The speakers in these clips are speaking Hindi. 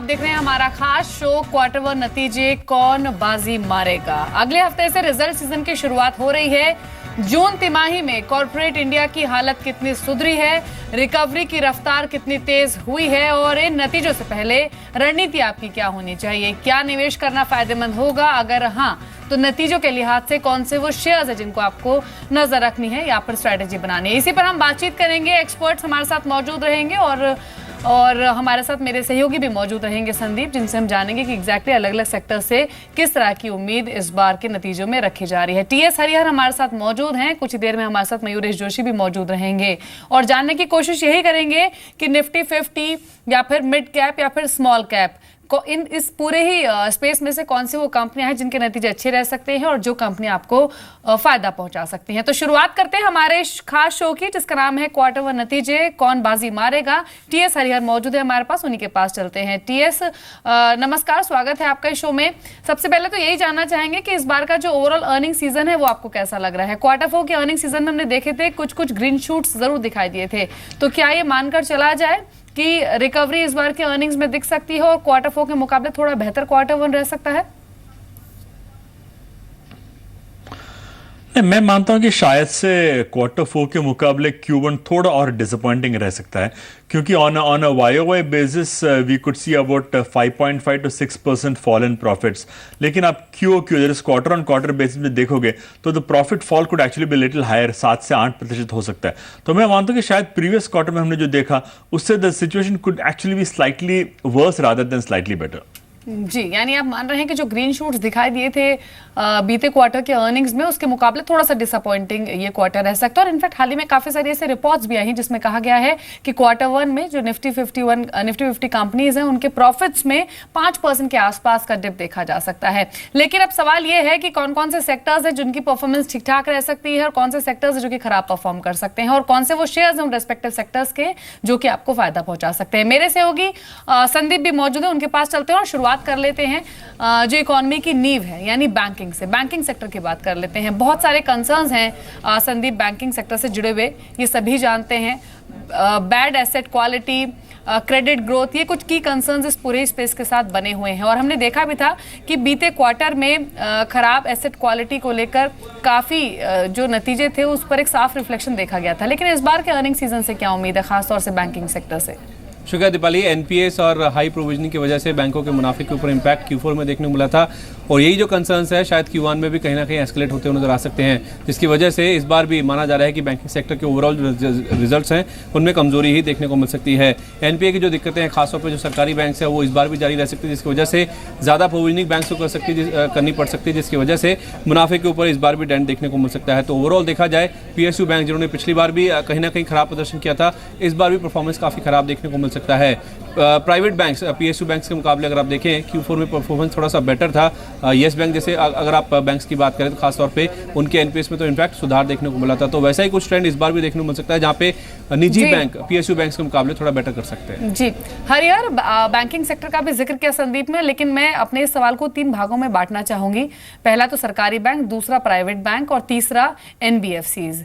देख रहे हैं हमारा खास शो क्वार्टर वन नतीजे कौन बाजी मारेगा। अगले हफ्ते से रिजल्ट सीजन की शुरुआत हो रही है। जून तिमाही में कॉर्पोरेट इंडिया की हालत कितनी सुधरी है, रिकवरी की रफ्तार कितनी तेज हुई है और इन नतीजों से पहले रणनीति आपकी क्या होनी चाहिए, क्या निवेश करना फायदेमंद होगा, अगर हाँ तो नतीजों के लिहाज से कौन से वो शेयर्स है जिनको आपको नजर रखनी है या फिर स्ट्रेटेजी बनानी है। इसी पर हम बातचीत करेंगे। एक्सपर्ट्स हमारे साथ मौजूद रहेंगे और हमारे साथ मेरे सहयोगी भी मौजूद रहेंगे संदीप, जिनसे हम जानेंगे कि एग्जैक्टली अलग अलग सेक्टर से किस तरह की उम्मीद इस बार के नतीजों में रखी जा रही है। टीएस हरिहर हमारे साथ मौजूद हैं। कुछ ही देर में हमारे साथ मयूरेश जोशी भी मौजूद रहेंगे और जानने की कोशिश यही करेंगे कि निफ्टी 50 या फिर मिड कैप या फिर स्मॉल कैप इन इस पूरे ही स्पेस में से कौन सी वो कंपनियां हैं जिनके नतीजे अच्छे रह सकते हैं और जो कंपनी आपको फायदा पहुंचा सकती हैं। तो शुरुआत करते हैं हमारे खास शो की, जिसका नाम है क्वार्टर वन नतीजे कौन बाजी मारेगा। टीएस हरिहर मौजूद है हमारे पास, उन्हीं के पास चलते हैं। टीएस नमस्कार, स्वागत है आपका इस शो में। सबसे पहले तो यही जानना चाहेंगे कि इस बार का जो ओवरऑल अर्निंग सीजन है वो आपको कैसा लग रहा है। क्वार्टर फोर के अर्निंग सीजन में हमने देखे थे कुछ ग्रीन शूट्स जरूर दिखाई दिए थे, तो क्या ये मानकर चला जाए कि रिकवरी इस बार के अर्निंग्स में दिख सकती है और क्वार्टर फोर के मुकाबले थोड़ा बेहतर क्वार्टर वन रह सकता है? मैं मानता हूं कि शायद से क्वार्टर फोर के मुकाबले Q1 थोड़ा और डिसअपॉइंटिंग रह सकता है, क्योंकि on a YOY basis we could see about 5.5 to 6% fall in profits. लेकिन आप QOQ quarter on quarter basis में देखोगे तो the profit fall could actually be little higher, 7 से 8% हो सकता है। तो मैं मानता हूं कि शायद प्रीवियस क्वार्टर में हमने जो देखा उससे the situation could actually be slightly worse rather than slightly better. जी, यानी आप मान रहे हैं कि जो ग्रीन शूट्स दिखाई दिए थे बीते क्वार्टर के अर्निंग्स में, उसके मुकाबले थोड़ा सा डिसअपॉइंटिंग ये क्वार्टर रह सकता है। और इनफैक्ट हाल ही में काफी सारी ऐसे रिपोर्ट्स भी आई हैं जिसमें कहा गया है कि क्वार्टर वन में जो निफ्टी 50 कंपनीज हैं उनके प्रॉफिट्स में 5% के आसपास का डिप देखा जा सकता है। लेकिन अब सवाल ये है कि कौन कौन से सेक्टर्स हैं जिनकी परफॉर्मेंस ठीक ठाक रह सकती है और कौन से सेक्टर्स हैं जो कि खराब परफॉर्म कर सकते हैं और कौन से वो शेयर्स हैं रेस्पेक्टिव सेक्टर्स के जो कि आपको फायदा पहुंचा सकते हैं। मेरे सहयोगी संदीप भी मौजूद है, उनके पास चलते हैं और शुरुआत कर लेते हैं जो इकोनॉमी की नींव है यानी बैंकिंग से। बैंकिंग सेक्टर की बात कर लेते हैं। बहुत सारे कंसर्न्स हैं संदीप बैंकिंग सेक्टर से जुड़े हुए, ये सभी जानते हैं। Bad asset quality, credit growth, ये कुछ की कंसर्न्स इस पूरे स्पेस के साथ बने हुए हैं। और हमने देखा भी था कि बीते क्वार्टर में खराब एसेट क्वालिटी को लेकर काफ़ी जो नतीजे थे उस पर एक साफ रिफ्लेक्शन देखा गया था। लेकिन इस बार के अर्निंग सीजन से क्या उम्मीद है, खासतौर से बैंकिंग सेक्टर से? शुक्रिया दीपाली। एनपीएस और हाई प्रोविजनिंग की वजह से बैंकों के मुनाफे के ऊपर इम्पैक्ट Q4 में देखने को मिला था और यही जो कंसर्न्स है शायद Q1 में भी कहीं ना कहीं एस्केलेट होते हुए नजर आ सकते हैं, जिसकी वजह से इस बार भी माना जा रहा है कि बैंकिंग सेक्टर के ओवरऑल रिजल्ट्स हैं उनमें कमजोरी ही देखने को मिल सकती है। एनपीए की जो दिक्कतें हैं खासतौर पर जो सरकारी बैंक है वो इस बार भी जारी रह सकती है, जिसकी वजह से ज़्यादा प्रोविजनिंग बैंक को करनी पड़ सकती है, जिसकी वजह से मुनाफे के ऊपर इस बार भी डेंट देखने को मिल सकता है। तो ओवरऑल देखा जाए PSU बैंक जिन्होंने पिछली बार भी कहीं ना कहीं खराब प्रदर्शन किया था, इस बार भी परफॉर्मेंस काफ़ी खराब देखने को मिल सकता है। प्राइवेट बैंक्स PSU बैंक्स के मुकाबले अगर आप देखें Q4 में परफॉर्मेंस थोड़ा सा बेटर था। येस बैंक जैसे अगर आप बैंक्स की बात करें तो खासतौर पे उनके एनपीएस में तो इनफैक्ट सुधार देखने को मिला था। तो वैसा ही कुछ ट्रेंड इस बार भी देखने को मिल सकता है जहां पे निजी बैंक PSU बैंक्स के मुकाबले थोड़ा बेटर कर सकते हैं। जी हरिहर, बैंकिंग सेक्टर का भी जिक्र किया संदीप ने, लेकिन मैं अपने इस सवाल को 3 भागों में बांटना चाहूंगी। पहला तो सरकारी बैंक, दूसरा प्राइवेट बैंक और तीसरा NBFCs।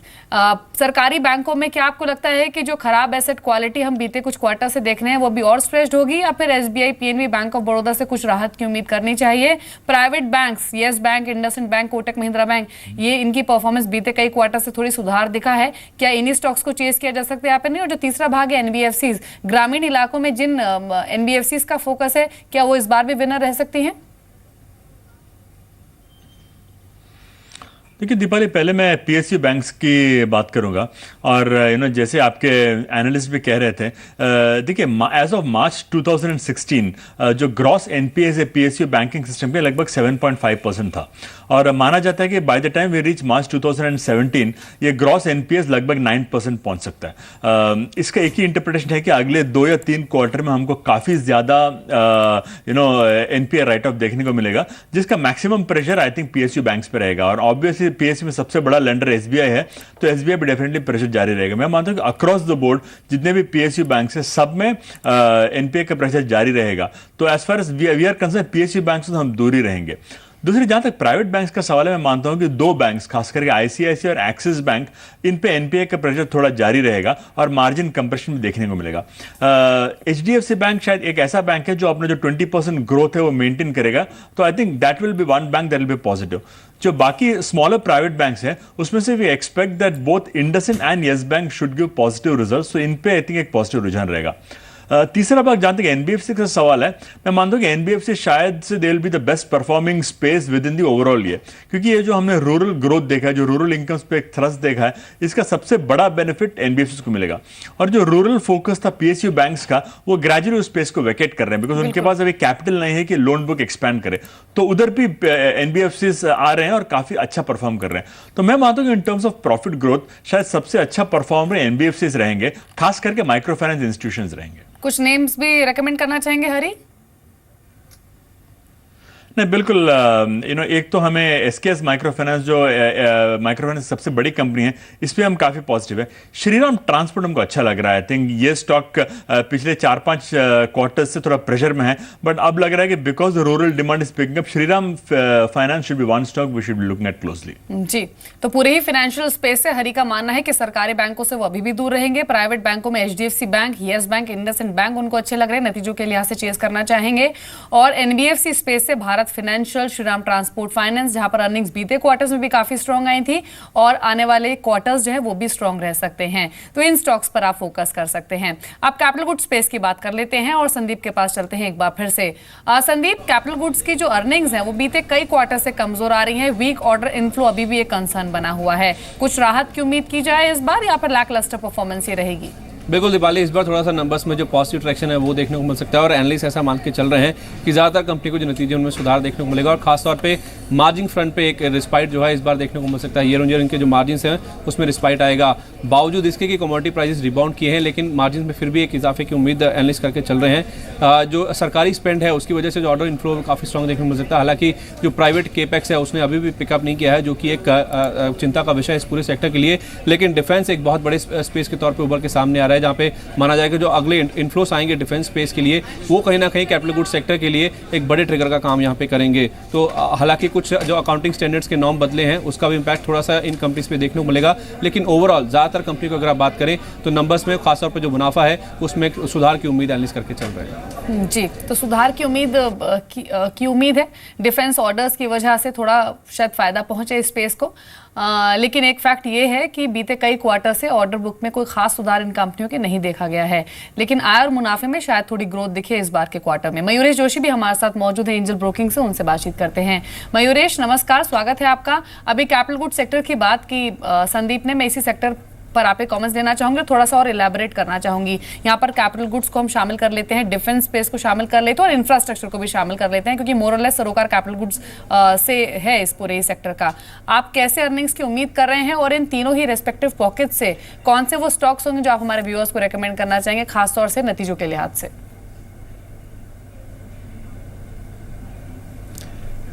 सरकारी बैंकों में क्या आपको लगता है कि जो खराब एसेट क्वालिटी हम बीते कुछ क्वार्टर से देख रहे हैं वो भी और स्ट्रेस्ड होगी या फिर SBI, PNB, bank of Baroda से कुछ राहत की उम्मीद करनी चाहिए? Private banks, yes bank, IndusInd bank, Kotak Mahindra bank, ये इनकी परफॉर्मेंस बीते कई क्वार्टर से थोड़ी सुधार दिखा है, क्या इन्हीं स्टॉक्स को चेस किया जा सकता है यहाँ पे? नहीं। और जो तीसरा भाग है NBFCs, ग्रामीण इलाकों में जिन NBFCs का फोकस है, क्या वो इस बार भी विनर रह सकती हैं? देखिए दीपाली, पहले मैं PSU बैंक्स की बात करूंगा और जैसे आपके एनालिस्ट भी कह रहे थे, देखिए एज ऑफ मार्च 2016 जो ग्रॉस NPAs है PSU बैंकिंग सिस्टम के लगभग 7.5% था और माना जाता है कि by the time we reach March 2017 ये ग्रॉस NPAs लगभग 9% पहुंच सकता है। इसका एक ही इंटरप्रिटेशन है कि अगले 2 या 3 क्वार्टर में हमको काफ़ी ज़्यादा NPA राइट ऑफ देखने को मिलेगा, जिसका maximum pressure I think PSU banks पे रहेगा। और ऑब्वियसली PSU में सबसे बड़ा लेंडर SBI है, तो SBI पे डेफिनेटली प्रेशर जारी रहेगा। मैं मानता हूं कि अक्रॉस द बोर्ड जितने भी PSU बैंक है सब में NPA का प्रेशर जारी रहेगा। तो as far as we are concern PSU bank से हम दूर ही रहेंगे। दूसरी जहां तक प्राइवेट बैंक्स का सवाल है, मैं मानता हूं कि दो बैंक्स खास करके आईसीआईसीआई और एक्सिस बैंक, इन पे एनपीए का प्रेशर थोड़ा जारी रहेगा और मार्जिन कंप्रेशन भी देखने को मिलेगा। एचडीएफसी बैंक शायद एक ऐसा बैंक है जो अपना जो 20% ग्रोथ है वो मेंटेन करेगा, तो I think that will be one bank that will be positive. जो बाकी स्मॉलर प्राइवेट बैंक्स हैं उसमें से we expect that both IndusInd and Yes Bank should give positive results, तो इन पे आई थिंक एक पॉजिटिव रुझान रहेगा। तीसरा भाग जहां तक एनबीएफसी का सवाल है, मैं मानता हूं कि एनबीएफसी शायद से they will be the best performing space with in the overall year, क्योंकि ये जो हमने रूरल ग्रोथ देखा है, जो रूरल इनकम्स पे एक थ्रस्ट देखा है, इसका सबसे बड़ा बेनिफिट एनबीएफसी को मिलेगा। और जो रूरल फोकस था पीएसयू बैंक्स का, वो ग्रेजुअली उस स्पेस को वैकेट कर रहे हैं, बिकॉज उनके पास अभी कैपिटल नहीं है कि लोन बुक एक्सपैंड करे, तो उधर भी एनबीएफसी आ रहे हैं और काफी अच्छा परफॉर्म कर रहे हैं। तो मैं मानता हूं कि in terms of profit growth शायद सबसे अच्छा परफॉर्मर एनबीएफसी रहेंगे, खास करके माइक्रो फाइनेंस इंस्टीट्यूशन रहेंगे। कुछ नेम्स भी रेकमेंड करना चाहेंगे हरी? नहीं, बिल्कुल। एक तो हमें एसकेएस माइक्रो फाइनेंस, जो माइक्रो फाइनेंस सबसे बड़ी कंपनी है, इस पे हम काफी पॉजिटिव है। श्रीराम ट्रांसपोर्ट हमको अच्छा लग रहा है। आई थिंक ये स्टॉक पिछले 4-5 क्वार्टर्स से थोड़ा प्रेशर में है, बट अब लग रहा है कि because rural demand is picking up, Shriram Finance should be one stock we should be looking at closely. जी, तो पूरे ही फाइनेंशियल स्पेस से हरी का मानना है कि सरकारी बैंकों से वो अभी भी दूर रहेंगे। प्राइवेट बैंकों में HDFC bank, yes bank, IndusInd bank उनको अच्छे लग रहे हैं, नतीजों के लिहाज से चेस करना चाहेंगे। और एनबीएफसी स्पेस से Bharat financial, Shriram transport finance, जहां पर अर्निंग्स बीते क्वार्टर्स में भी काफी स्ट्रांग आई थी और आने वाले क्वार्टर्स जो है वो भी स्ट्रांग रह सकते हैं, तो इन स्टॉक्स पर आप फोकस कर सकते हैं। अब कैपिटल गुड्स स्पेस की बात कर लेते हैं और संदीप के पास चलते हैं एक बार फिर से। संदीप, कैपिटल गुड्स की जो अर्निंग्स हैं वो बीते कई क्वार्टर से कमजोर आ रही हैं, वीक ऑर्डर इनफ्लो अभी भी एक कंसर्न बना हुआ है, कुछ राहत की उम्मीद की जाए इस बार या फिर लैकलस्टर परफॉर्मेंस ही रहेगी? बिल्कुल दीपाली, इस बार थोड़ा सा नंबर्स में जो पॉजिटिव ट्रैक्शन है वो देखने को मिल सकता है और एनालिस्ट ऐसा मान के चल रहे हैं कि ज़्यादातर कंपनी को जो नतीजे उनमें सुधार देखने को मिलेगा और खासतौर पे मार्जिन फ्रंट पे एक रिस्पाइट जो है इस बार देखने को मिल सकता है। ईयर ऑन ईयर इनके जो मार्जिन हैं उसमें रिस्पाइट आएगा, बावजूद इसके कि कमोडिटी प्राइसेस रिबाउंड किए हैं, लेकिन मार्जिन में फिर भी एक इजाफे की उम्मीद एनालिस्ट करके चल रहे हैं। जो सरकारी स्पेंड है उसकी वजह से जो ऑर्डर इनफ्लो काफ़ी स्ट्रॉन्ग देखने को मिल सकता है। हालांकि जो प्राइवेट केपेक्स है उसने अभी भी पिकअप नहीं किया है, जो कि एक चिंता का विषय है इस पूरे सेक्टर के लिए, लेकिन डिफेंस एक बहुत बड़े स्पेस के तौर पर उभर के सामने आ रहा है, जहाँ पे माना जाएगा जो अगले इनफ्लोस आएंगे डिफेंस स्पेस के लिए वो कहीं ना कहीं कैपिटल गुड सेक्टर के लिए एक बड़े ट्रिगर का काम यहाँ पे करेंगे। तो हालांकि कुछ जो अकाउंटिंग स्टैंडर्ड्स के नॉर्म बदले हैं उसका भी इंपैक्ट थोड़ा सा इन कंपनीज पे देखने को मिलेगा, लेकिन ओवरऑल ज़्यादातर कंपनी को अगर आप बात करें तो नंबर्स में खासतौर पर जो मुनाफा है उसमें एक सुधार की उम्मीद एनालिस्ट करके चल रहे हैं। जी, तो सुधार की उम्मीद है, डिफेंस ऑर्डर्स की वजह से थोड़ा शायद फायदा पहुंचे इस स्पेस को, लेकिन एक फैक्ट ये है कि बीते कई क्वार्टर से ऑर्डर बुक में कोई खास सुधार इन कंपनियों के नहीं देखा गया है, लेकिन आय और मुनाफे में शायद थोड़ी ग्रोथ दिखे इस बार के क्वार्टर में। मयूरेश जोशी भी हमारे साथ मौजूद है एंजल ब्रोकिंग से, उनसे बातचीत करते हैं। मयूरेश नमस्कार, स्वागत है आपका। अभी कैपिटल गुड सेक्टर की बात की संदीप ने, मैं इसी सेक्टर पर आप एक कमेंट्स देना चाहूंगी, थोड़ा सा और इलेबोरेट करना चाहूंगी। यहाँ पर कैपिटल गुड्स को हम शामिल कर लेते हैं, डिफेंस स्पेस को शामिल कर लेते हैं और इंफ्रास्ट्रक्चर को भी शामिल कर लेते हैं, क्योंकि मोर और लेस सरोकार कैपिटल गुड्स से है इस पूरे सेक्टर का। आप कैसे अर्निंग्स की उम्मीद कर रहे हैं और इन तीनों ही रेस्पेक्टिव पॉकेट से कौन से वो स्टॉक्स होंगे जो आप हमारे व्यूअर्स को रेकमेंड करना चाहेंगे, खासतौर से नतीजों के लिहाज से?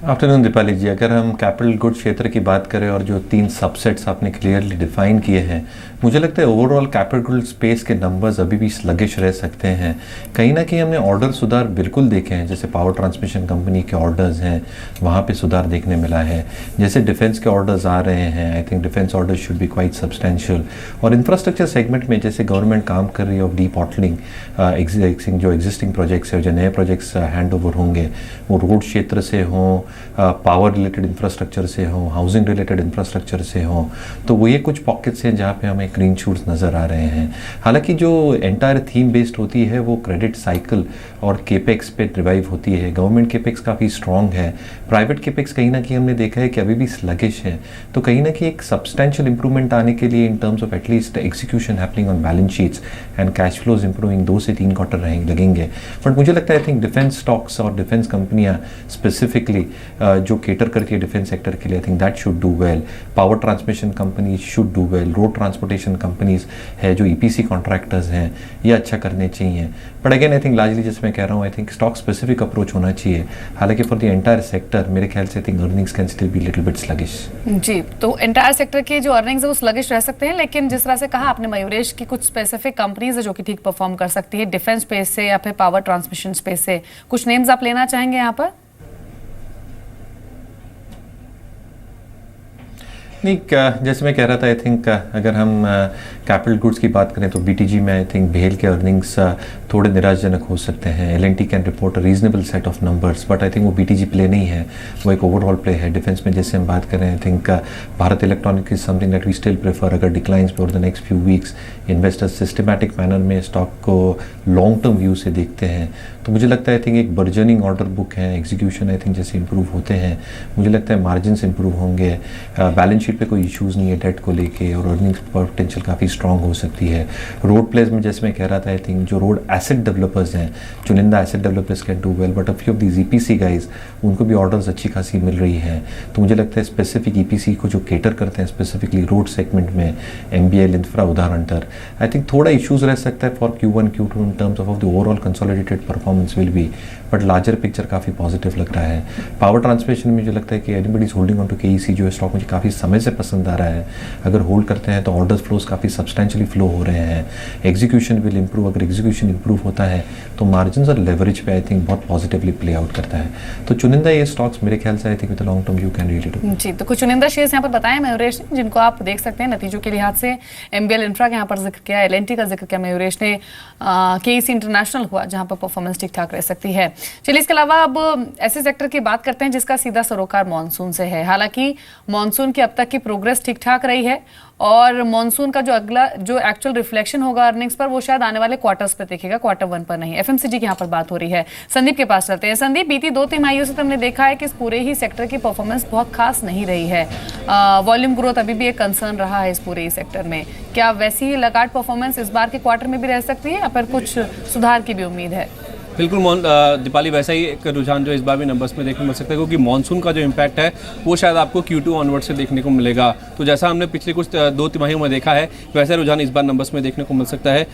आफ्टरनून दीपाली जी, अगर हम कैपिटल गुड क्षेत्र की बात करें और जो 3 सबसेट्स आपने क्लियरली डिफाइन किए हैं, मुझे लगता है ओवरऑल कैपिटल गुड स्पेस के नंबर्स अभी भी स्लगिश रह सकते हैं। कहीं ना कहीं हमने ऑर्डर सुधार बिल्कुल देखे हैं, जैसे पावर ट्रांसमिशन कंपनी के ऑर्डर्स हैं वहाँ पे सुधार देखने मिला है, जैसे डिफेंस के ऑर्डर्स आ रहे हैं, I think defence orders should be quite substantial. और इंफ्रास्ट्रक्चर सेगमेंट में जैसे गवर्नमेंट काम कर रही है ऑफ डीपॉटलिंग जो एग्जिस्टिंग प्रोजेक्ट्स है, जो नए प्रोजेक्ट्स हैंड ओवर होंगे, वो रोड क्षेत्र से हों, पावर रिलेटेड इंफ्रास्ट्रक्चर से हो, हाउसिंग रिलेटेड इंफ्रास्ट्रक्चर से हो, तो वो ये कुछ पॉकेट्स हैं जहाँ पे हमें ग्रीन शूट्स नज़र आ रहे हैं। हालांकि जो एंटायर थीम बेस्ड होती है वो क्रेडिट साइकिल और केपेक्स पे रिवाइव होती है। गवर्नमेंट केपेक्स काफ़ी स्ट्रॉन्ग है, प्राइवेट केपेक्स कहीं ना कहीं हमने देखा है कि अभी भी स्लगिश है। तो कहीं ना कहीं एक सब्सटेंशियल इंप्रूवमेंट आने के लिए in terms of at least execution happening on balance sheets and cash flows improving 2 से 3 क्वार्टर लगेंगे। बट मुझे लगता है आई थिंक डिफेंस स्टॉक्स और डिफेंस कंपनियाँ स्पेसिफिकली जो केटर करती है डिफेंस सेक्टर के लिए, आई think that should do well. Power transmission companies should do well, road transportation companies है जो ईपीसी कॉन्ट्रैक्टर्स हैं ये अच्छा करने चाहिए। But again I think largely जैसे मैं कह रहा हूँ, I think stock specific approach होना चाहिए। हालांकि फॉर द एंटायर सेक्टर मेरे ख्याल से I think earnings can still be little bit sluggish. जी, तो एंटायर सेक्टर के जो अर्निंग्स है वो स्लगिश रह सकते हैं, लेकिन जिस तरह से कहा आपने मयूरेश की कुछ स्पेसिफिक कंपनीज है जो कि ठीक परफॉर्म कर सकती है डिफेंस स्पेस से या फिर पावर ट्रांसमिशन स्पेस से, कुछ नेम्स आप लेना चाहेंगे यहाँ पर? नहीं जैसे मैं कह रहा था, आई थिंक अगर हम कैपिटल गुड्स की बात करें तो बीटीजी में आई थिंक बेल के अर्निंग्स थोड़े निराशजनक हो सकते हैं। L&T can report a reasonable set of numbers, but I think वो बीटीजी प्ले नहीं है, वो एक ओवरऑल प्ले है। डिफेंस में जैसे हम बात करें, I think Bharat electronic is something that we still prefer. अगर डिक्लाइंस पे over the next few weeks investors systematic manner में स्टॉक को लॉन्ग टर्म व्यू से देखते हैं तो मुझे लगता है आई थिंक एक बर्जनिंग ऑर्डर बुक है, एग्जीक्यूशन आई थिंक जैसे इंप्रूव होते हैं मुझे लगता है मार्जिन्स इंप्रूव होंगे, बैलेंस शीट पे कोई इश्यूज़ नहीं है डेट को लेके, और अर्निंग्स पोटेंशियल काफ़ी स्ट्रांग हो सकती है। रोड प्लेस में जैसे मैं कह रहा था, आई थिंक जो रोड एसेट डेवलपर्स हैं, चुनिंदा asset developers can do well, but a few of these EPC guys उनको भी ऑर्डर्स अच्छी खासी मिल रही हैं। तो मुझे लगता है स्पेसिफिक ईपीसी को जो केटर करते हैं स्पेसिफिकली रोड सेगमेंट में, एमबीएल इंफ्रा उदाहरण पर, आई थिंक थोड़ा इशूज़ रह सकता है for Q1 Q2 in terms of the overall consolidated performance will be, but larger picture काफ़ी पॉजिटिव लग रहा है। पावर ट्रांसमिशन में मुझे लगता है कि anybody is holding on to KEC, जो स्टॉक मुझे काफ़ी समय से पसंद आ रहा है। अगर होल्ड करते हैं तो ऑर्डर्स फ्लोज काफ़ी सब्सटेंशियली फ्लो हो रहे हैं, एग्जीक्यूशन विल इंप्रूव। अगर एग्जीक्यूशन इंप्रूव होता है तो मार्जिन और लेवरेज पे आई थिंक बहुत पॉजिटिवली प्ले आउट करता है। तो चुनिंदा ये स्टॉक्स मेरे ख्याल से I think with long term view can really do. जी, तो कुछ चुनिंदा शेयर्स यहाँ पर बताएं मयूरेश ने, जिनको आप देख सकते हैं नतीजों के लिहाज से। एमबीएल इंफ्रा का यहाँ पर जिक्र किया, एलएनटी का जिक्र किया मयूरेश ने, केईसी इंटरनेशनल हुआ जहाँ पर परफॉर्मेंस ठीक ठाक रह सकती है। चलिए इसके अलावा अब ऐसे सेक्टर की बात करते हैं जिसका सीधा सरोकार मॉनसून से है। हालांकि मॉनसून की अब तक की प्रोग्रेस ठीक ठाक रही है और मॉनसून का जो अगला जो एक्चुअल रिफ्लेक्शन होगा अर्निंग्स पर वो शायद आने वाले क्वार्टर्स पर दिखेगा, Q1 पर नहीं। एफएमसीजी की यहाँ पर बात हो रही है। संदीप के पास चलते हैं। संदीप, बीती 2 तिमाहियों से तुमने देखा है कि इस पूरे ही सेक्टर की परफॉर्मेंस बहुत खास नहीं रही है। वॉल्यूम ग्रोथ अभी भी एक कंसर्न रहा है इस पूरे ही सेक्टर में। क्या वैसी ही लगातार परफॉर्मेंस इस बार के क्वार्टर में भी रह सकती है या फिर कुछ सुधार की भी उम्मीद है? बिल्कुल दीपाली, वैसा ही एक रुझान जो इस बार भी नंबर्स में देखने को मिल सकता है, क्योंकि मानसून का जो इम्पैक्ट है वो शायद आपको Q2 ऑनवर्ड से देखने को मिलेगा। तो जैसा हमने पिछले कुछ 2 तिमाहियों में देखा है वैसा रुझान इस बार नंबर्स में देखने को मिल सकता है।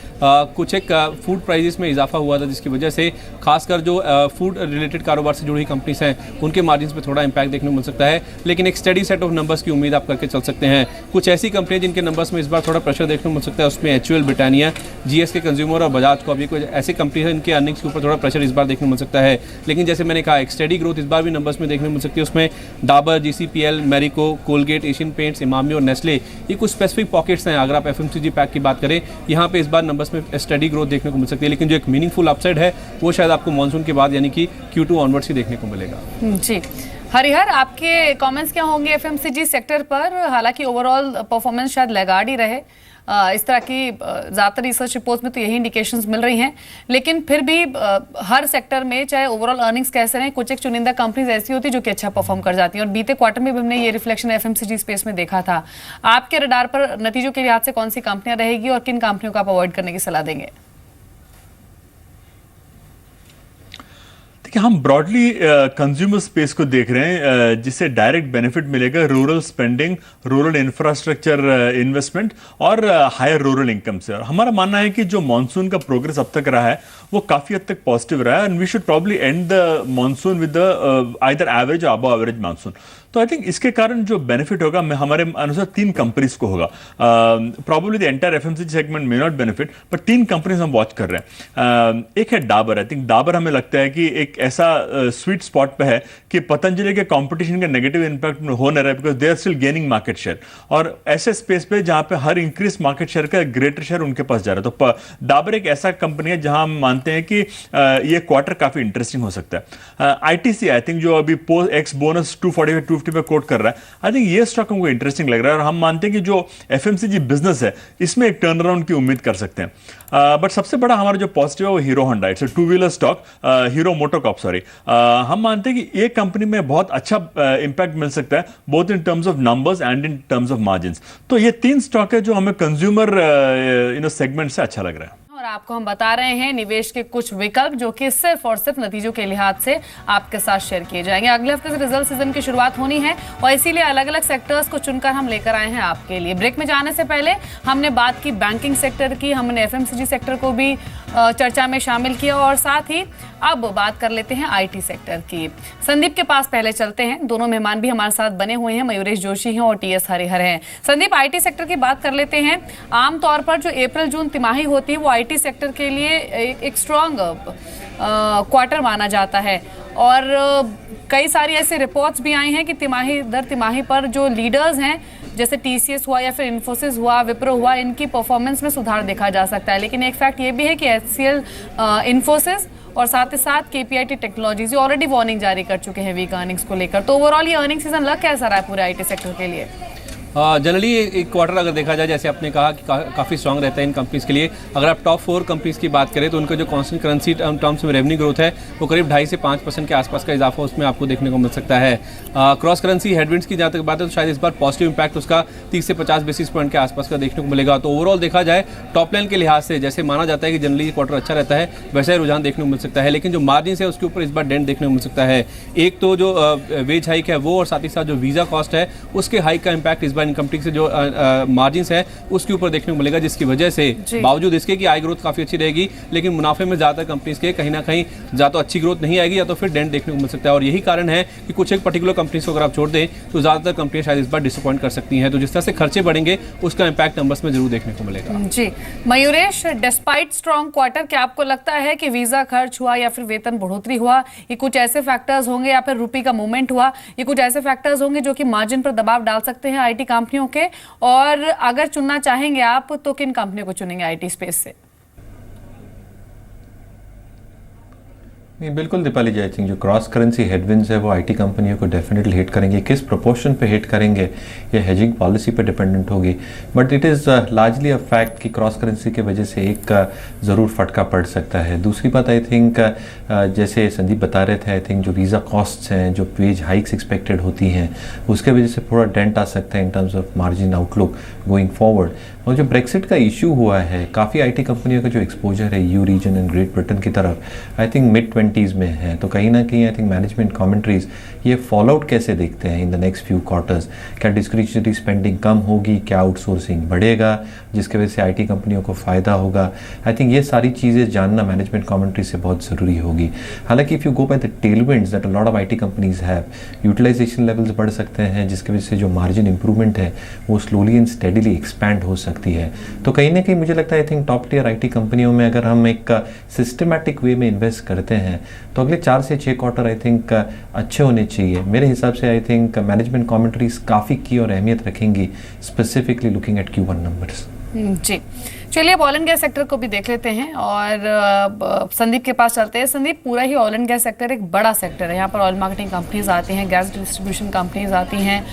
कुछ एक फूड प्राइजेस में इजाफा हुआ था जिसकी वजह से खासकर जो फूड रिलेटेड कारोबार से जुड़ी हुई कंपनीज हैं उनके मार्जिन पर थोड़ा इंपैक्ट देखने को मिल सकता है, लेकिन एक स्टडी सेट ऑफ नंबर्स की उम्मीद आप करके चल सकते हैं। कुछ ऐसी कंपनियां जिनके नंबर्स में इस बार थोड़ा प्रेशर देखने को मिल सकता है, उसमें HUL, ब्रिटानिया, GSK कंज्यूमर और बजाज को अभी कुछ ऐसी कंपनी है इनके अर्निंग्स के ऊपर थोड़ा प्रेशर इस बार देखने सकता है। लेकिन जैसे मैंने कहा एक स्टेडी ग्रोथ इस बार भी नंबर्स में देखने को मिल सकती है। उसमें Dabur, GCPL, Marico, Colgate, Asian paints, Emami और नेस्ले, ये कुछ स्पेसिफिक पॉकेट्स हैं। अगर आप FMCG पैक की बात करें, यहाँ पे इस बार नंबर्स में स्टेडी ग्रोथ देखने को मिल सकती है, लेकिन जो एक मीनिंगफुल अपसाइड है वो शायद आपको मानसून के बाद यानी कि Q2 ऑनवर्ड्स ही देखने को मिलेगा। जी हरिहर, आपके कमेंट्स क्या होंगे FMCG सेक्टर पर? हालांकि ओवरऑल परफॉर्मेंस शायद लैगार्ड ही रहे, इस तरह की ज़्यादातर रिसर्च रिपोर्ट्स में तो यही इंडिकेशंस मिल रही हैं, लेकिन फिर भी हर सेक्टर में चाहे ओवरऑल अर्निंग्स कैसे रहें, कुछ एक चुनिंदा कंपनीज ऐसी होती जो कि अच्छा परफॉर्म कर जाती हैं और बीते क्वार्टर में भी हमने ये रिफ्लेक्शन FMCG स्पेस में देखा था। आपके रडार पर नतीजों के लिहाज से कौन सी कंपनियां रहेगी और किन कंपनियों को आप अवॉइड करने की सलाह देंगे? देखिए, हम ब्रॉडली कंज्यूमर स्पेस को देख रहे हैं जिससे डायरेक्ट बेनिफिट मिलेगा rural spending, rural infrastructure investment और हायर रूरल इनकम से। और हमारा मानना है कि जो मॉनसून का प्रोग्रेस अब तक रहा है वो काफ़ी हद तक पॉजिटिव रहा है and we should probably end the monsoon with the either average और अबव एवरेज मॉनसून। तो आई थिंक इसके कारण जो बेनिफिट होगा हमारे अनुसार 3 कंपनीज को होगा। Probably the entire FMCG segment may not benefit, but 3 companies हम वॉच कर रहे हैं। एक है डाबर। आई थिंक डाबर हमें लगता है कि एक ऐसा स्वीट स्पॉट पे है कि पतंजलि के कंपटीशन का नेगेटिव इंपैक्ट हो नहीं रहा है, because they are still gaining market share, और ऐसे स्पेस पे जहां पे हर इंक्रीज मार्केट शेयर का ग्रेटर शेयर उनके पास जा रहा है। तो डाबर एक ऐसा कंपनी है जहां हम मानते हैं कि ये क्वार्टर काफी इंटरेस्टिंग हो सकता है। ITC आई थिंक जो अभी एक्स बोनस 240 पे कोट कर रहा है, आई थिंक ये स्टॉक हमको इंटरेस्टिंग लग रहा है और हम मानते हैं कि जो FMCG बिजनेस है इसमें एक टर्न अराउंड की उम्मीद कर सकते हैं। बट सबसे बड़ा हमारा जो पॉजिटिव है वो hero Honda, it's two-wheeler stock, hero MotoCorp sorry. हम मानते हैं कि ये कंपनी में बहुत अच्छा इंपैक्ट मिल सकता है both in terms of numbers and in terms of margins. तो ये 3 स्टॉक है जो हमें कंज्यूमर सेगमेंट से अच्छा लग रहा है। और आपको हम बता रहे हैं निवेश के कुछ विकल्प जो कि सिर्फ और सिर्फ नतीजों के लिहाज से आपके साथ शेयर किए जाएंगे। अगले हफ्ते से रिजल्ट सीजन की शुरुआत होनी है और इसीलिए अलग अलग सेक्टर्स को चुनकर हम लेकर आए हैं आपके लिए। ब्रेक में जाने से पहले हमने बात की बैंकिंग सेक्टर की, हमने FMCG सेक्टर को भी चर्चा में शामिल किया और साथ ही अब बात कर लेते हैं IT सेक्टर की। संदीप के पास पहले चलते हैं, दोनों मेहमान भी हमारे साथ बने हुए हैं, मयूरेश जोशी हैं और TS हरिहर हैं। संदीप, IT सेक्टर की बात कर लेते हैं। आमतौर पर जो अप्रैल जून तिमाही होती है वो IT सेक्टर के लिए एक स्ट्रॉन्ग क्वार्टर माना जाता है और कई सारी ऐसी रिपोर्ट्स भी आई हैं कि तिमाही दर तिमाही पर जो लीडर्स हैं जैसे TCS हुआ या फिर इन्फोसिस हुआ, विप्रो हुआ, इनकी परफॉर्मेंस में सुधार देखा जा सकता है। लेकिन एक फैक्ट ये भी है कि HCL, इन्फोसिस और साथ ही साथ KPIT टेक्नोलॉजीज ऑलरेडी वार्निंग जारी कर चुके हैं वीक अर्निंग्स को लेकर। तो ओवरऑल ये अर्निंग सीजन लग कैसा रहा है पूरे IT सेक्टर के लिए? जनरली एक क्वार्टर अगर देखा जाए, जैसे आपने कहा कि काफ़ी स्ट्रांग रहता है इन कंपनीज़ के लिए। अगर आप टॉप 4 कंपनीज़ की बात करें तो उनका जो कांस्टेंट करेंसी टर्म्स में रेवेन्यू ग्रोथ है वो करीब 2.5 से 5% के आसपास का इजाफा उसमें आपको देखने को मिल सकता है। क्रॉस करेंसी हेडविंड्स की जहाँ तक बात है तो शायद इस बार पॉजिटिव इंपैक्ट उसका 30 से 50 बेसिस पॉइंट के आसपास का देखने को मिलेगा। तो ओवरऑल देखा जाए टॉप लाइन के लिहाज से जैसे माना जाता है कि जनरली क्वार्टर अच्छा रहता है, वैसा ही रुझान देखने को मिल सकता है। लेकिन जो मार्जिन है उसके ऊपर इस बार डेंट देखने को मिल सकता है। एक तो जो वेज हाइक है वो, और साथ ही साथ जो वीज़ा कॉस्ट है उसके हाइक का इंपैक्ट इस बार इनकम टैक्स से जो मार्जिन्स है उसके ऊपर देखने को मिलेगा, जिसकी वजह से बावजूद इसके कि आय ग्रोथ काफी अच्छी रहेगी, लेकिन मुनाफे में ज्यादातर कंपनीज के कहीं ना कहीं या तो अच्छी ग्रोथ नहीं आएगी या तो फिर डेंट देखने को मिल सकता है। और यही कारण है कि कुछ एक पर्टिकुलर कंपनीज को अगर आप छोड़ दें तो ज्यादातर कंपनियां शायद इस बार डिसअपॉइंट कर सकती हैं। तो जिस तरह से खर्चे बढ़ेंगे उसका इंपैक्ट नंबर्स में जरूर देखने को मिलेगा। जी मयूरेश, डिस्पाइट स्ट्रॉन्ग क्वार्टर, क्या आपको लगता है कि वीजा खर्च हुआ या फिर वेतन बढ़ोतरी हुआ, ये कुछ ऐसे फैक्टर्स होंगे या फिर रुपये का मूवमेंट हुआ, ये कुछ ऐसे फैक्टर्स होंगे जो कि मार्जिन पर दबाव डाल सकते हैं IT कंपनियों के? और अगर चुनना चाहेंगे आप तो किन कंपनियों को चुनेंगे IT स्पेस से? नहीं, बिल्कुल दीपाली जी, आई थिंक जो क्रॉस करेंसी हेडविंड्स है वो IT कंपनियों को डेफिनेटली हिट करेंगे। किस प्रोपोर्शन पे हिट करेंगे ये हेजिंग पॉलिसी पे डिपेंडेंट होगी, but it is largely a fact कि क्रॉस करेंसी के वजह से एक ज़रूर फटका पड़ सकता है। दूसरी बात आई थिंक जैसे संदीप बता रहे थे, आई थिंक जो वीज़ा कॉस्ट्स हैं, जो वेज हाइक्स एक्सपेक्टेड होती हैं, उसके वजह से थोड़ा डेंट आ सकता है in terms of margin outlook going forward. और जो ब्रेक्सिट का इशू हुआ है, काफ़ी IT कंपनियों का जो एक्सपोजर है EU region and Great Britain की तरफ आई थिंक मिड-20s में है। तो कहीं ना कहीं आई थिंक मैनेजमेंट कमेंट्रीज ये फॉल आउट कैसे देखते हैं in the next few quarters. क्या डिस्क्रिशनरी स्पेंडिंग कम होगी, क्या आउटसोर्सिंग बढ़ेगा जिसकी वजह से IT कंपनियों को फ़ायदा होगा। आई थिंक ये सारी चीज़ें जानना मैनेजमेंट कमेंट्री से बहुत ज़रूरी होगी। हालांकि if you go by the tailwinds that a lot of IT companies have, utilisation levels बढ़ सकते हैं जिसकी वजह से जो मार्जिन इंप्रूवमेंट है वो स्लोली एंड स्टेडीली एक्सपैंड हो सकती है। तो कहीं ना कहीं मुझे लगता है I think top tier IT कंपनियों में अगर हम एक सिस्टमैटिक वे में इन्वेस्ट करते हैं तो अगले 4 से 6 क्वार्टर आई थिंक अच्छे होने चाहिए। मेरे हिसाब से आई थिंक मैनेजमेंट कमेंट्रीज काफ़ी की और अहमियत रखेंगी, specifically looking at Q1 numbers. जी चलिए, अब ऑयल एंड गैस सेक्टर को भी देख लेते हैं और संदीप के पास चलते हैं। संदीप, पूरा ही ऑयल एंड गैस सेक्टर एक बड़ा सेक्टर है, यहाँ पर ऑयल मार्केटिंग कंपनीज आती हैं, गैस डिस्ट्रीब्यूशन कंपनीज आती हैं।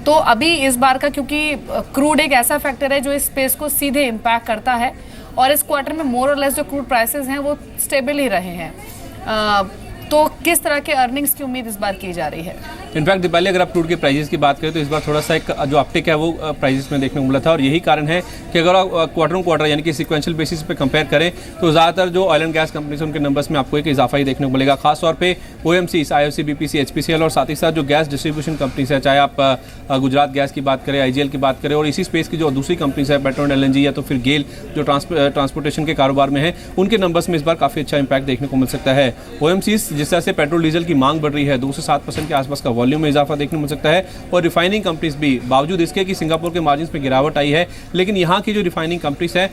तो अभी इस बार का क्योंकि क्रूड एक ऐसा फैक्टर है जो इस स्पेस को सीधे इम्पैक्ट करता है और इस क्वार्टर में मोर और लेस जो क्रूड प्राइसेस हैं वो स्टेबल ही रहे हैं। तो किस तरह के अर्निंग्स की उम्मीद इस बार की जा रही है? इनफैक्ट दीपाली, अगर आप क्रूड के प्राइजेस की बात करें तो इस बार थोड़ा सा एक जो अपटिक है वो प्राइजेस में देखने को मिला था, और यही कारण है कि अगर आप क्वार्टर ऑन क्वार्टर यानी कि सीक्वेंशियल बेसिस पे कंपेयर करें तो ज़्यादातर जो ऑयल एंड गैस कंपनीज उनके नंबर्स में आपको एक इजाफा ही देखने को मिलेगा। खासतौर पे OMCs, IOC, BPC, HPCL और साथ ही साथ जो गैस डिस्ट्रीब्यूशन कंपनीज है, चाहे आप गुजरात गैस की बात करें, IGL की बात करें, और इसी स्पेस की जो दूसरी कंपनीज है पेट्रोल LNG या तो फिर गेल जो ट्रांसपोर्टेशन के कारोबार में है, उनके नंबर्स में इस बार काफ़ी अच्छा इंपैक्ट देखने को मिल सकता है। OMCs जिस तरह से पेट्रोल डीजल की मांग बढ़ रही है, 2 से 7% के आसपास का वॉल्यूम में इजाफा देखने मिल सकता है। और रिफाइनिंग कंपनीज भी, बावजूद इसके कि सिंगापुर के मार्जिन में गिरावट आई है, लेकिन यहाँ की जो रिफाइनिंग कंपनीज है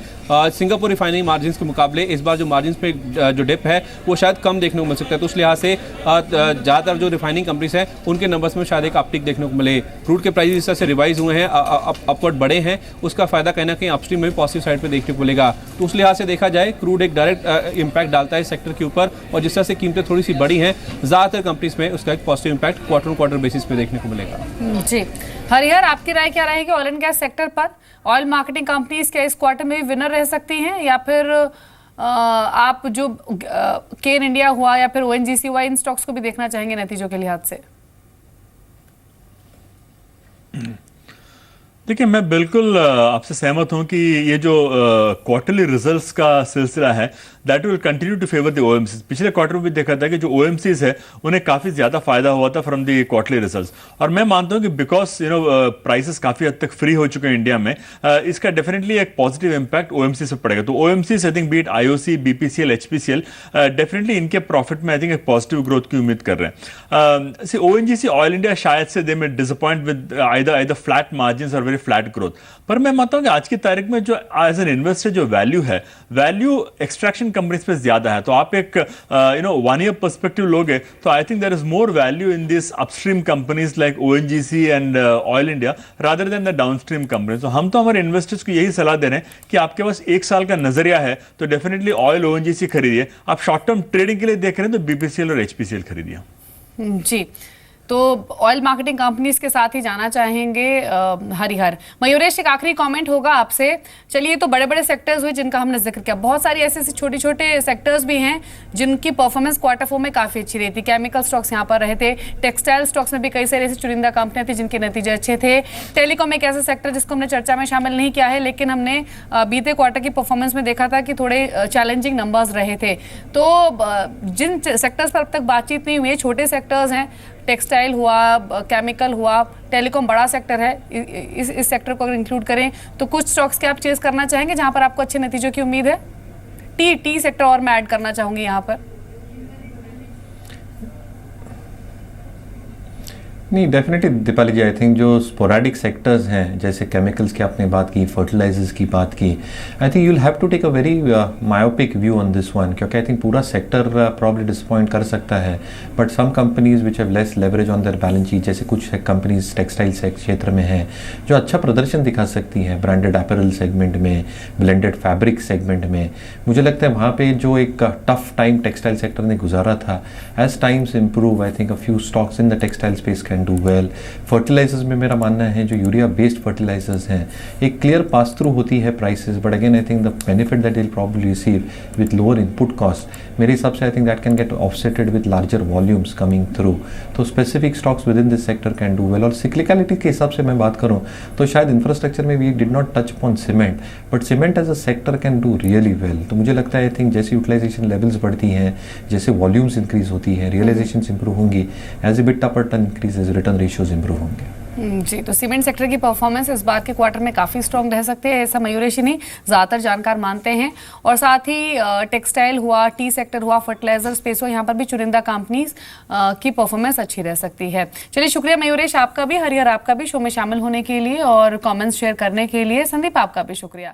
सिंगापुर रिफाइनिंग मार्जिन के मुकाबले इस बार जो मार्जिन पे जो डिप है वो शायद कम देखने को मिल सकता है। तो उस लिहाज से ज़्यादातर जो रिफाइनिंग कंपनीज है उनके नंबर्स में शायद एक अपटिक देखने को मिले। क्रूड के प्राइस इस तरह से रिवाइज हुए हैं, अपवर्ड बढ़े हैं, उसका फायदा कहीं ना कहीं अपस्ट्रीम में पॉजिटिव साइड पर देखने को मिलेगा। तो उस लिहाज से देखा जाए क्रूड एक डायरेक्ट इंपैक्ट डालता है सेक्टर के ऊपर, और जिस तरह से कीमतें थोड़ी सी बढ़ी हैं ज़्यादातर कंपनीज में उसका एक positive impact quarter on quarter basis पे देखने को मिलेगा। जी हरिहर, आपकी राय क्या रहेगी ऑयल एंड गैस सेक्टर पर? ऑयल मार्केटिंग कंपनीज क्या इस क्वार्टर में भी विनर रह सकती हैं, या फिर आप जो केन इंडिया हुआ या फिर ONGC हुआ, इन स्टॉक्स को भी देखना चाहेंगे नतीजों के लिहाज से? देखिए, मैं बिल्कुल आपसे सहमत हूं कि ये जो क्वार्टरली रिजल्ट्स का सिलसिला है that will continue to favour the OMCs। पिछले क्वार्टर में भी देखा था कि जो OMCs है उन्हें काफ़ी ज़्यादा फायदा हुआ था फ्रॉम द क्वार्टरली रिजल्ट्स, और मैं मानता हूं कि बिकॉज प्राइसेस काफ़ी हद तक फ्री हो चुके हैं इंडिया में, इसका डेफिनेटली एक पॉजिटिव इंपैक्ट OMCs पर पड़ेगा। तो OMCs I think beat IOC, BPCL, HPCL definitely इनके प्रॉफिट में आई थिंक एक पॉजिटिव ग्रोथ की उम्मीद कर रहे हैं। ONGC, ऑयल इंडिया शायद से दे में disappoint with either flat margins और वेरी फ्लैट ग्रोथ। पर मैं मानता हूं कि आज की तारीख में जो एज एन इन्वेस्टर जो वैल्यू है, वैल्यू एक्सट्रैक्शन कंपनीज पे ज्यादा है। तो आप एक 1 ईयर पर्सपेक्टिव लोगे तो I think there is more value in this upstream companies like ONGC and Oil India rather than the downstream companies. तो हम तो हमारे इन्वेस्टर्स को यही सलाह दे रहे हैं कि आपके पास 1 साल का नजरिया है तो डेफिनेटली ऑयल ONGC खरीदिए। आप शॉर्ट टर्म ट्रेडिंग के लिए देख रहे हैं तो BPCL और HPCL खरीदिए। जी, तो ऑयल मार्केटिंग कंपनीज के साथ ही जाना चाहेंगे हरिहर। मयूरेश, एक आखिरी कमेंट होगा आपसे। चलिए, तो बड़े बड़े सेक्टर्स हुए जिनका हमने जिक्र किया, बहुत सारी ऐसे छोटे छोटे सेक्टर्स भी हैं जिनकी परफॉर्मेंस Q4 में काफ़ी अच्छी रही थी। केमिकल स्टॉक्स यहाँ पर रहे थे, टेक्सटाइल स्टॉक्स में भी कई सारी ऐसी चुनिंदा कंपनियां थी जिनके नतीजे अच्छे थे। टेलीकॉम एक ऐसा सेक्टर जिसको हमने चर्चा में शामिल नहीं किया है, लेकिन हमने बीते क्वार्टर की परफॉर्मेंस में देखा था कि थोड़े चैलेंजिंग नंबर्स रहे थे। तो जिन सेक्टर्स पर अब तक बातचीत नहीं हुई है, छोटे सेक्टर्स हैं, टेक्सटाइल हुआ, केमिकल हुआ, टेलीकॉम बड़ा सेक्टर है, इस सेक्टर को अगर इंक्लूड करें तो कुछ स्टॉक्स के आप चेस करना चाहेंगे जहां पर आपको अच्छे नतीजों की उम्मीद है? टी सेक्टर और मैं ऐड करना चाहूंगी यहां पर। नहीं, definitely Deepali ji, I think जो स्पोराडिक सेक्टर्स हैं, जैसे केमिकल्स की आपने बात की, फर्टिलाइजर्स की बात की, I think you will have to take a very myopic view on this one, क्योंकि आई थिंक पूरा सेक्टर प्रॉब्ली डिसअपॉइंट कर सकता है। But some companies which have less leverage on their balance sheet, जैसे कुछ कंपनीज टेक्सटाइल क्षेत्र में हैं जो अच्छा प्रदर्शन दिखा सकती हैं, ब्रांडेड अपैरल सेगमेंट में, ब्लेंडेड फैब्रिक सेगमेंट में। मुझे लगता है वहाँ पे जो एक टफ टाइम टेक्सटाइल सेक्टर ने गुजारा था, as times improve, I think a few stocks in the textile space can do well. Fertilisers में मेरा मानना है जो यूरिया बेस्ड फर्टिलाइजर्स हैं, एक क्लियर पास थ्रू होती है prices, but again I think the benefit that will probably receive with lower input cost, मेरे हिसाब से I think that can get offsetted with larger volumes coming through. तो specific stocks within this sector can do well. और सिक्लिकलिटी के हिसाब से मैं बात करूँ तो शायद इंफ्रास्ट्रक्चर में we did not touch upon cement, but cement as a sector can do really well. तो मुझे लगता है आई थिंक जैसे यूटिलाइजेशन लेवल्स बढ़ती हैं, जैसे वॉल्यूम्स इंक्रीज होती है, रियलाइजेशन इंप्रूव होंगी, as a bit per tonne increase, return ratios improve होंगे। जी, तो सीमेंट सेक्टर की परफॉर्मेंस इस बार के क्वार्टर में काफ़ी स्ट्रॉन्ग रह सकते हैं, ऐसा मयूरेश नहीं ज़्यादातर जानकार मानते हैं। और साथ ही टेक्सटाइल हुआ, टी सेक्टर हुआ, फर्टिलाइजर स्पेस हुआ, यहाँ पर भी चुनिंदा कंपनीज की परफॉर्मेंस अच्छी रह सकती है। चलिए, शुक्रिया मयूरेश आपका भी, हरिहर आपका भी शो में शामिल होने के लिए और कमेंट्स शेयर करने के लिए। संदीप, आपका भी शुक्रिया।